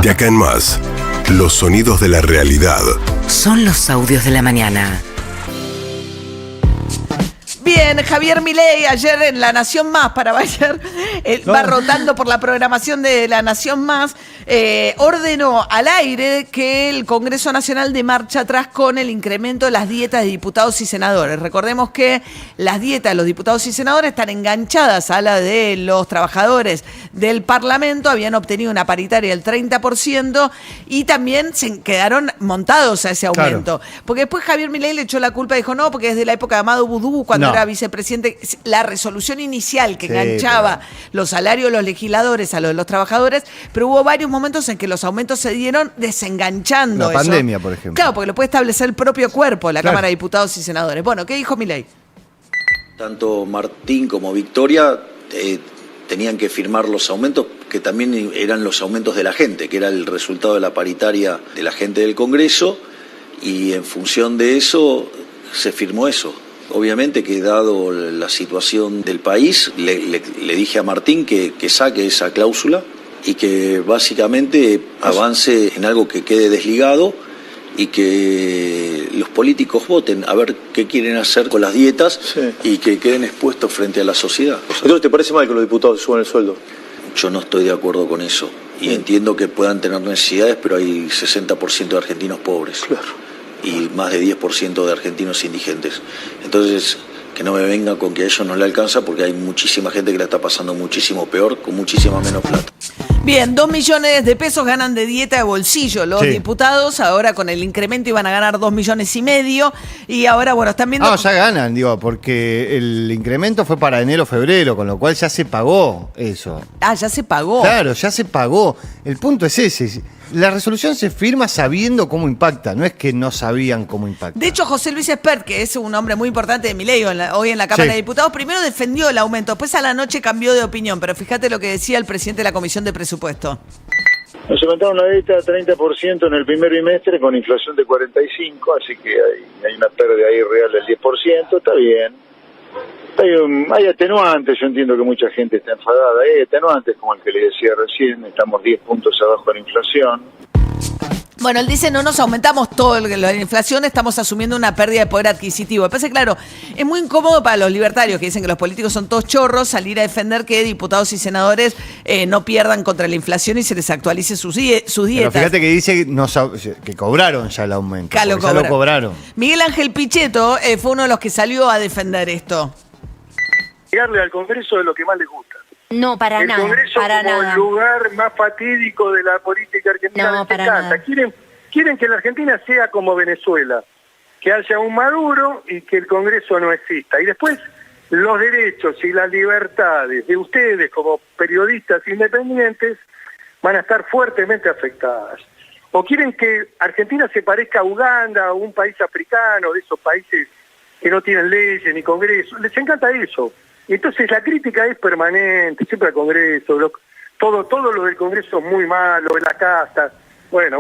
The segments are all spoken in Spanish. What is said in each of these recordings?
De acá en más, los sonidos de la realidad. Son los audios de la mañana. Bien, Javier Milei ayer en La Nación Más, para variar, va rotando por la programación de La Nación Más, ordenó al aire que el Congreso Nacional dé marcha atrás con el incremento de las dietas de diputados y senadores. Recordemos que las dietas de los diputados y senadores están enganchadas a la de los trabajadores del Parlamento, habían obtenido una paritaria del 30% y también se quedaron montados a ese aumento. Claro. Porque después Javier Milei le echó la culpa y dijo, no, porque es de la época de Amado Boudou, cuando era vicepresidente, la resolución inicial que enganchaba los salarios de los legisladores a los de los trabajadores, pero hubo varios momentos en que los aumentos se dieron desenganchando la pandemia, por ejemplo. Claro, porque lo puede establecer el propio cuerpo, la Cámara de Diputados y Senadores. Bueno, ¿qué dijo Milei? Tanto Martín como Victoria tenían que firmar los aumentos, que también eran los aumentos de la gente, que era el resultado de la paritaria de la gente del Congreso, y en función de eso se firmó eso. Obviamente que dado la situación del país, le dije a Martín que saque esa cláusula y que básicamente avance en algo que quede desligado y que los políticos voten a ver qué quieren hacer con las dietas y que queden expuestos frente a la sociedad. Entonces, ¿te parece mal que los diputados suban el sueldo? Yo no estoy de acuerdo con eso y entiendo que puedan tener necesidades, pero hay 60% de argentinos pobres. Claro. Y más de 10% de argentinos indigentes. Entonces, que no me venga con que a ellos no le alcanza, porque hay muchísima gente que la está pasando muchísimo peor, con muchísima menos plata. Bien, 2 millones de pesos ganan de dieta de bolsillo los diputados. Ahora con el incremento iban a ganar 2,5 millones. Y ahora, bueno, están viendo... ya ganan, porque el incremento fue para enero, febrero, con lo cual ya se pagó eso. Ah, ya se pagó. Claro, ya se pagó. El punto es ese. La resolución se firma sabiendo cómo impacta, no es que no sabían cómo impacta. De hecho, José Luis Espert, que es un hombre muy importante de Milei hoy en la Cámara de Diputados, primero defendió el aumento, después a la noche cambió de opinión, pero fíjate lo que decía el presidente de la Comisión de Presupuesto. Nos aumentaron la dieta 30% en el primer bimestre con inflación de 45%, así que hay una pérdida ahí real del 10%, está bien. Hay atenuantes, yo entiendo que mucha gente está enfadada, hay atenuantes como el que le decía recién, estamos 10 puntos abajo de la inflación. Bueno, él dice, no nos aumentamos todo la inflación, estamos asumiendo una pérdida de poder adquisitivo. Me parece, claro, es muy incómodo para los libertarios que dicen que los políticos son todos chorros salir a defender que diputados y senadores no pierdan contra la inflación y se les actualice sus dietas. Pero fíjate que dice que cobraron ya el aumento. Ya lo cobraron. Miguel Ángel Pichetto fue uno de los que salió a defender esto. Llegarle al Congreso de lo que más les gusta. No, para nada. El Congreso como el lugar más fatídico de la política argentina. No, para nada. Quieren que la Argentina sea como Venezuela, que haya un Maduro y que el Congreso no exista. Y después los derechos y las libertades de ustedes como periodistas independientes van a estar fuertemente afectadas. O quieren que Argentina se parezca a Uganda o un país africano, de esos países que no tienen leyes ni Congreso. Les encanta eso. Entonces la crítica es permanente, siempre al Congreso, todo lo del Congreso es muy malo, de la casa, bueno.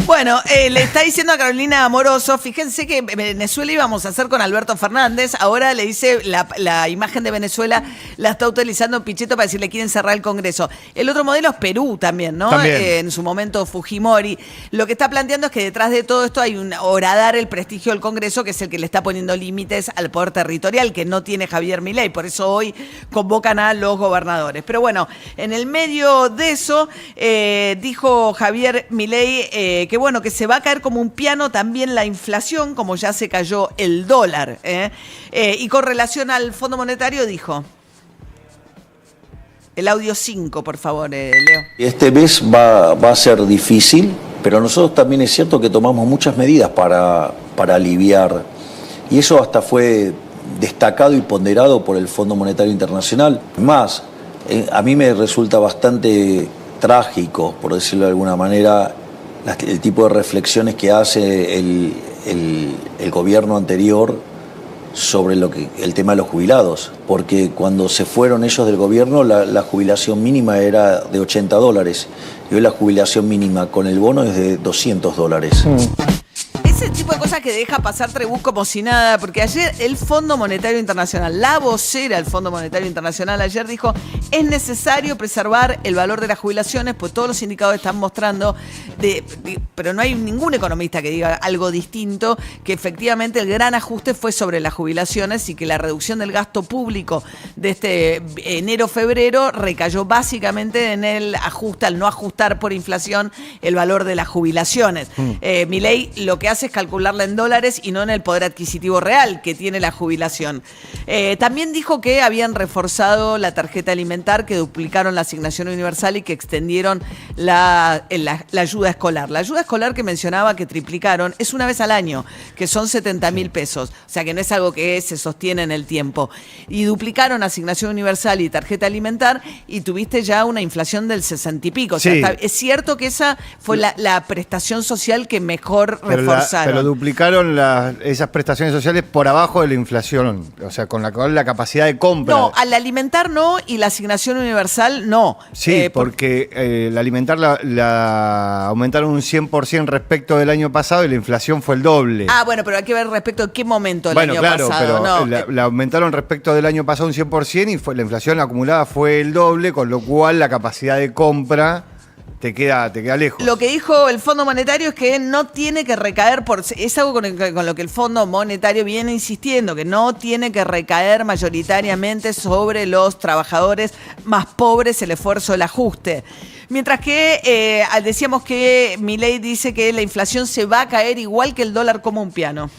Bueno, le está diciendo a Carolina Amoroso, fíjense que Venezuela íbamos a hacer con Alberto Fernández, ahora le dice la imagen de Venezuela la está utilizando Pichetto para decirle quieren cerrar el Congreso. El otro modelo es Perú también, ¿no? En su momento Fujimori. Lo que está planteando es que detrás de todo esto hay un horadar el prestigio del Congreso, que es el que le está poniendo límites al poder territorial, que no tiene Javier Milei, por eso hoy convocan a los gobernadores. Pero bueno, en el medio de eso dijo Javier Milei que bueno, que se va a caer como un piano también la inflación, como ya se cayó el dólar. Y con relación al Fondo Monetario dijo... El audio 5, por favor, Leo. Este mes va a ser difícil, pero nosotros también es cierto que tomamos muchas medidas para aliviar. Y eso hasta fue destacado y ponderado por el Fondo Monetario Internacional. Más, a mí me resulta bastante trágico, por decirlo de alguna manera, el tipo de reflexiones que hace el gobierno anterior sobre el tema de los jubilados, porque cuando se fueron ellos del gobierno la jubilación mínima era de $80 y hoy la jubilación mínima con el bono es de $200. ese tipo de cosas que deja pasar Tribus como si nada, porque ayer el Fondo Monetario Internacional, la vocera del Fondo Monetario Internacional ayer dijo, es necesario preservar el valor de las jubilaciones, pues todos los indicadores están mostrando, pero no hay ningún economista que diga algo distinto, que efectivamente el gran ajuste fue sobre las jubilaciones y que la reducción del gasto público de este enero-febrero recayó básicamente en el ajuste, al no ajustar por inflación el valor de las jubilaciones. Milei lo que hace es calcularla en dólares y no en el poder adquisitivo real que tiene la jubilación. También dijo que habían reforzado la tarjeta alimentar, que duplicaron la asignación universal y que extendieron la ayuda escolar. La ayuda escolar que mencionaba que triplicaron es una vez al año, que son 70.000 pesos. O sea que no es algo que se sostiene en el tiempo. Y duplicaron asignación universal y tarjeta alimentar y tuviste ya una inflación del 60 y pico. O sea, es cierto que esa fue la prestación social que mejor reforzaron. Pero duplicaron esas prestaciones sociales por abajo de la inflación, o sea, con la capacidad de compra. No, al alimentar no y la asignación universal no. Sí, porque la alimentar la aumentaron un 100% respecto del año pasado y la inflación fue el doble. Ah, bueno, pero hay que ver respecto a qué momento del año pasado. Pero la aumentaron respecto del año pasado un 100% y la inflación acumulada fue el doble, con lo cual la capacidad de compra te queda lejos. Lo que dijo el Fondo Monetario es que no tiene que recaer es algo con lo que el Fondo Monetario viene insistiendo, que no tiene que recaer mayoritariamente sobre los trabajadores más pobres el esfuerzo del ajuste. Mientras que decíamos que Milei dice que la inflación se va a caer igual que el dólar como un piano.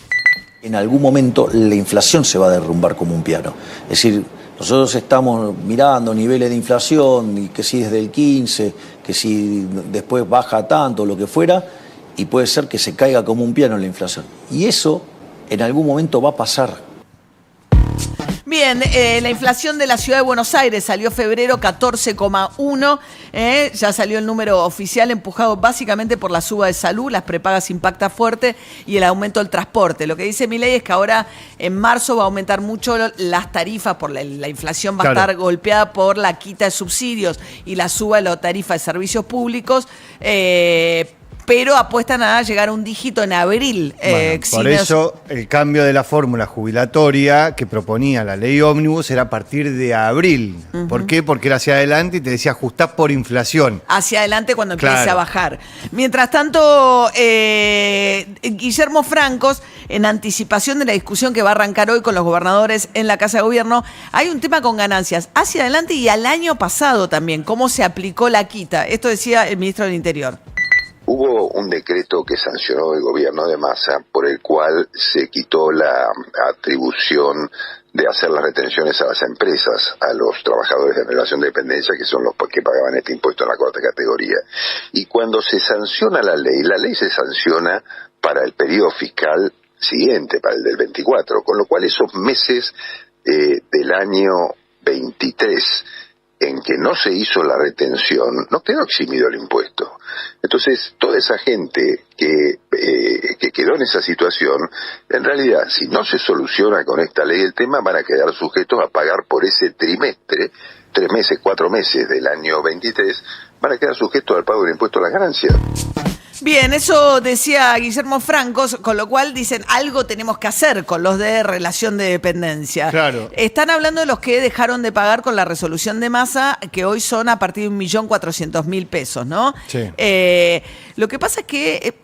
En algún momento la inflación se va a derrumbar como un piano. Es decir, nosotros estamos mirando niveles de inflación, y que si es del 15, que si después baja tanto, lo que fuera, y puede ser que se caiga como un piano la inflación. Y eso en algún momento va a pasar. Bien, la inflación de la ciudad de Buenos Aires salió febrero 14,1, ya salió el número oficial empujado básicamente por la suba de salud, las prepagas impacta fuerte y el aumento del transporte. Lo que dice Milei es que ahora en marzo va a aumentar mucho las tarifas, por la inflación va a estar golpeada por la quita de subsidios y la suba de la tarifa de servicios públicos, pero apuestan a llegar a un dígito en abril. Por eso el cambio de la fórmula jubilatoria que proponía la ley ómnibus era a partir de abril. ¿Por qué? Porque era hacia adelante y te decía ajustás por inflación. Hacia adelante cuando empiece a bajar. Mientras tanto, Guillermo Francos, en anticipación de la discusión que va a arrancar hoy con los gobernadores en la Casa de Gobierno, hay un tema con ganancias hacia adelante y al año pasado también, cómo se aplicó la quita. Esto decía el ministro del Interior. Hubo un decreto que sancionó el gobierno de Massa por el cual se quitó la atribución de hacer las retenciones a las empresas, a los trabajadores de relación de dependencia, que son los que pagaban este impuesto en la cuarta categoría. Y cuando se sanciona la ley se sanciona para el periodo fiscal siguiente, para el del 24, con lo cual esos meses del año 23 en que no se hizo la retención, no quedó eximido el impuesto. Entonces, toda esa gente que quedó en esa situación, en realidad, si no se soluciona con esta ley el tema, van a quedar sujetos a pagar por ese trimestre, 3 meses, 4 meses del año 23, van a quedar sujetos al pago del impuesto a las ganancias. Bien, eso decía Guillermo Francos, con lo cual dicen algo tenemos que hacer con los de relación de dependencia. Claro. Están hablando de los que dejaron de pagar con la resolución de Massa, que hoy son a partir de 1.400.000 pesos, ¿no? Sí. Lo que pasa es que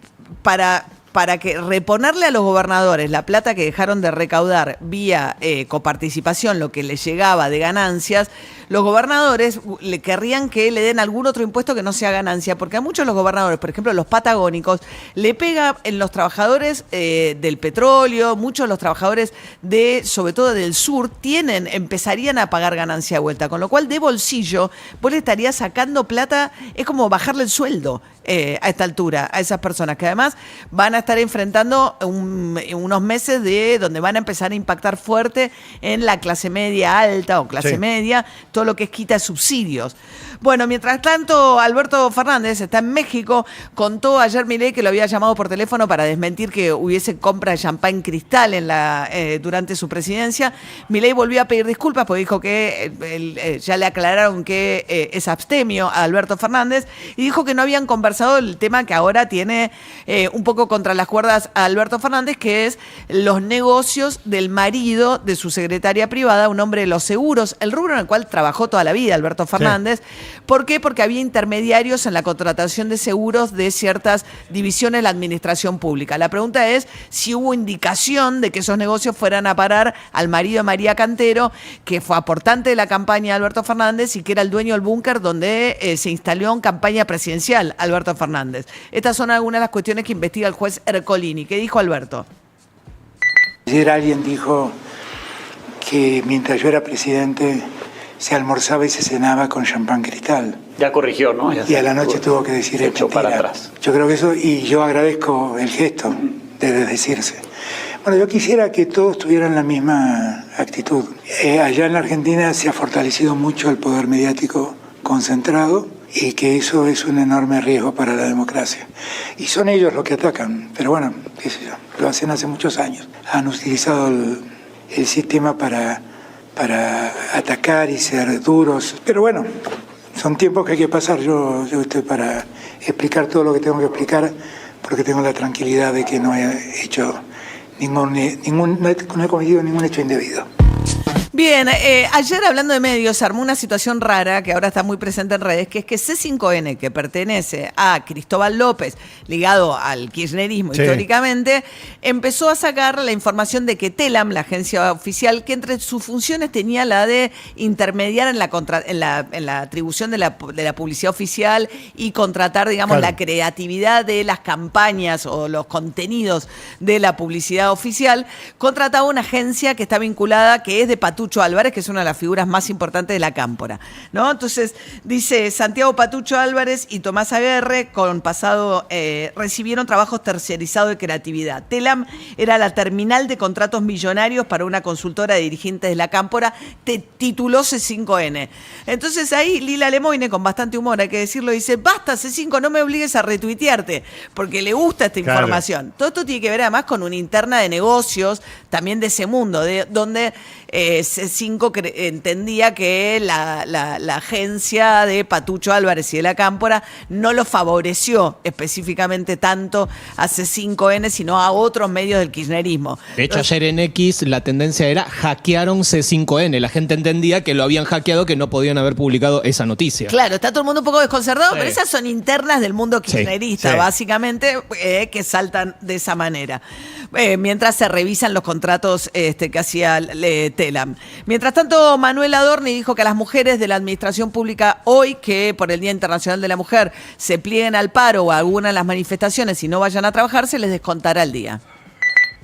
para que reponerle a los gobernadores la plata que dejaron de recaudar vía coparticipación, lo que les llegaba de ganancias, los gobernadores le querrían que le den algún otro impuesto que no sea ganancia, porque a muchos de los gobernadores, por ejemplo los patagónicos, le pega en los trabajadores del petróleo, muchos de los trabajadores sobre todo del sur, empezarían a pagar ganancia de vuelta, con lo cual de bolsillo vos le estarías sacando plata, es como bajarle el sueldo a esta altura a esas personas, que además van a estar enfrentando unos meses donde van a empezar a impactar fuerte en la clase media alta o clase media, todo lo que es quita de subsidios. Bueno, mientras tanto, Alberto Fernández está en México. Contó ayer Milei que lo había llamado por teléfono para desmentir que hubiese compra de champán Cristal durante su presidencia. Milei volvió a pedir disculpas porque dijo que ya le aclararon que es abstemio a Alberto Fernández y dijo que no habían conversado el tema que ahora tiene un poco contra las cuerdas a Alberto Fernández, que es los negocios del marido de su secretaria privada, un hombre de los seguros, el rubro en el cual trabajó toda la vida Alberto Fernández. Sí. ¿Por qué? Porque había intermediarios en la contratación de seguros de ciertas divisiones de la administración pública. La pregunta es si hubo indicación de que esos negocios fueran a parar al marido de María Cantero, que fue aportante de la campaña de Alberto Fernández y que era el dueño del búnker donde se instaló en campaña presidencial Alberto Fernández. Estas son algunas de las cuestiones que investiga el juez Ercolini. ¿Qué dijo Alberto? Ayer alguien dijo que mientras yo era presidente se almorzaba y se cenaba con champán Cristal. Ya corrigió, ¿no? Y a la noche tuvo que decir es mentira. Para atrás. Yo creo que eso, y yo agradezco el gesto de desdecirse. Bueno, yo quisiera que todos tuvieran la misma actitud. Allá en la Argentina se ha fortalecido mucho el poder mediático concentrado y que eso es un enorme riesgo para la democracia. Y son ellos los que atacan, pero bueno, qué sé yo, lo hacen hace muchos años. Han utilizado el sistema para atacar y ser duros. Pero bueno, son tiempos que hay que pasar. Yo estoy para explicar todo lo que tengo que explicar porque tengo la tranquilidad de que no he hecho no he cometido ningún hecho indebido. Bien, ayer hablando de medios se armó una situación rara que ahora está muy presente en redes, que es que C5N, que pertenece a Cristóbal López, ligado al kirchnerismo históricamente, empezó a sacar la información de que Telam, la agencia oficial, que entre sus funciones tenía la de intermediar en la atribución de la publicidad oficial y contratar, digamos, la creatividad de las campañas o los contenidos de la publicidad oficial, contrataba una agencia que está vinculada, que es de Patucho Álvarez, que es una de las figuras más importantes de la cámpora, ¿no? Entonces, dice Santiago Patucho Álvarez y Tomás Aguerre, con pasado, recibieron trabajos terciarizados de creatividad. Telam era la terminal de contratos millonarios para una consultora de dirigentes de la cámpora, tituló C5N. Entonces ahí Lila Lemoine, con bastante humor, hay que decirlo, dice, basta C5, no me obligues a retuitearte, porque le gusta esta información. Todo esto tiene que ver además con una interna de negocios, también de ese mundo, donde C5 entendía que la agencia de Patucho Álvarez y de la cámpora no lo favoreció específicamente tanto a C5N, sino a otros medios del kirchnerismo. De hecho, ayer en X la tendencia era hackearon C5N. La gente entendía que lo habían hackeado, que no podían haber publicado esa noticia. Claro, está todo el mundo un poco desconcertado, pero esas son internas del mundo kirchnerista, básicamente, que saltan de esa manera. Mientras se revisan los contratos que hacía Telam. Mientras tanto, Manuel Adorni dijo que a las mujeres de la administración pública hoy, que por el Día Internacional de la Mujer se plieguen al paro o a alguna de las manifestaciones y no vayan a trabajar, se les descontará el día.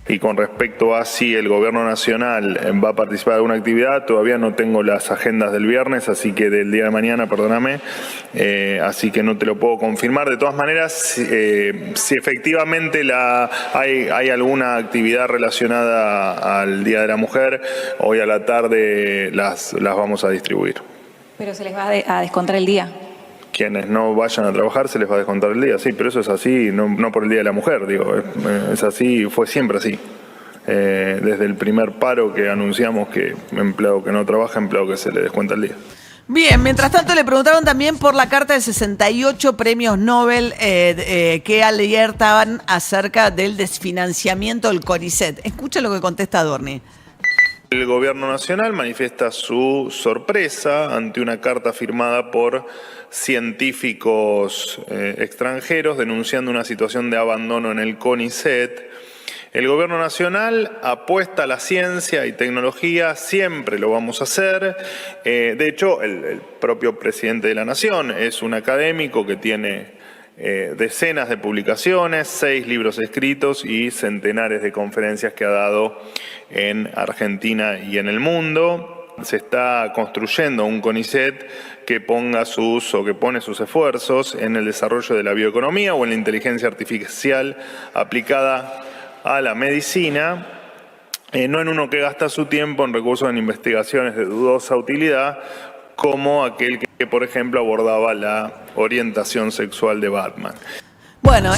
Y con respecto a si el gobierno nacional va a participar de alguna actividad, todavía no tengo las agendas del viernes, así que del día de mañana, perdóname, así que no te lo puedo confirmar. De todas maneras, si efectivamente hay alguna actividad relacionada al Día de la Mujer, hoy a la tarde las vamos a distribuir. Pero se les va a descontar el día. Quienes no vayan a trabajar se les va a descontar el día, sí, pero eso es así, no por el Día de la Mujer, digo, es así, fue siempre así. Desde el primer paro que anunciamos que empleado que no trabaja, empleado que se le descuenta el día. Bien, mientras tanto le preguntaron también por la carta de 68 premios Nobel que alertaban acerca del desfinanciamiento del CONICET. Escucha lo que contesta Adorni. El gobierno nacional manifiesta su sorpresa ante una carta firmada por científicos extranjeros denunciando una situación de abandono en el CONICET. El gobierno nacional apuesta a la ciencia y tecnología, siempre lo vamos a hacer. De hecho, el propio presidente de la Nación es un académico que tiene decenas de publicaciones, 6 libros escritos y centenares de conferencias que ha dado en Argentina y en el mundo. Se está construyendo un CONICET que pone sus esfuerzos en el desarrollo de la bioeconomía o en la inteligencia artificial aplicada a la medicina, no en uno que gasta su tiempo en recursos en investigaciones de dudosa utilidad, como aquel que que por ejemplo abordaba la orientación sexual de Batman. Bueno,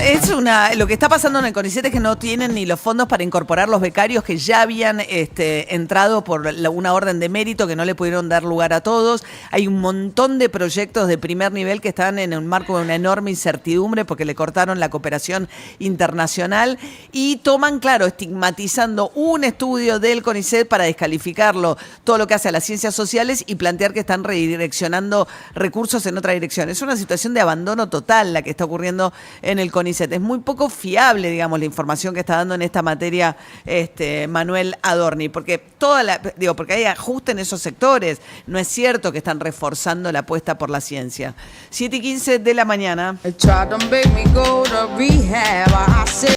lo que está pasando en el CONICET es que no tienen ni los fondos para incorporar los becarios que ya habían entrado por una orden de mérito que no le pudieron dar lugar a todos. Hay un montón de proyectos de primer nivel que están en un marco de una enorme incertidumbre porque le cortaron la cooperación internacional y toman, claro, estigmatizando un estudio del CONICET para descalificarlo, todo lo que hace a las ciencias sociales y plantear que están redireccionando recursos en otra dirección. Es una situación de abandono total la que está ocurriendo en el CONICET. Es muy poco fiable, digamos, la información que está dando en esta materia Manuel Adorni, porque porque hay ajuste en esos sectores. No es cierto que están reforzando la apuesta por la ciencia. 7:15 de la mañana.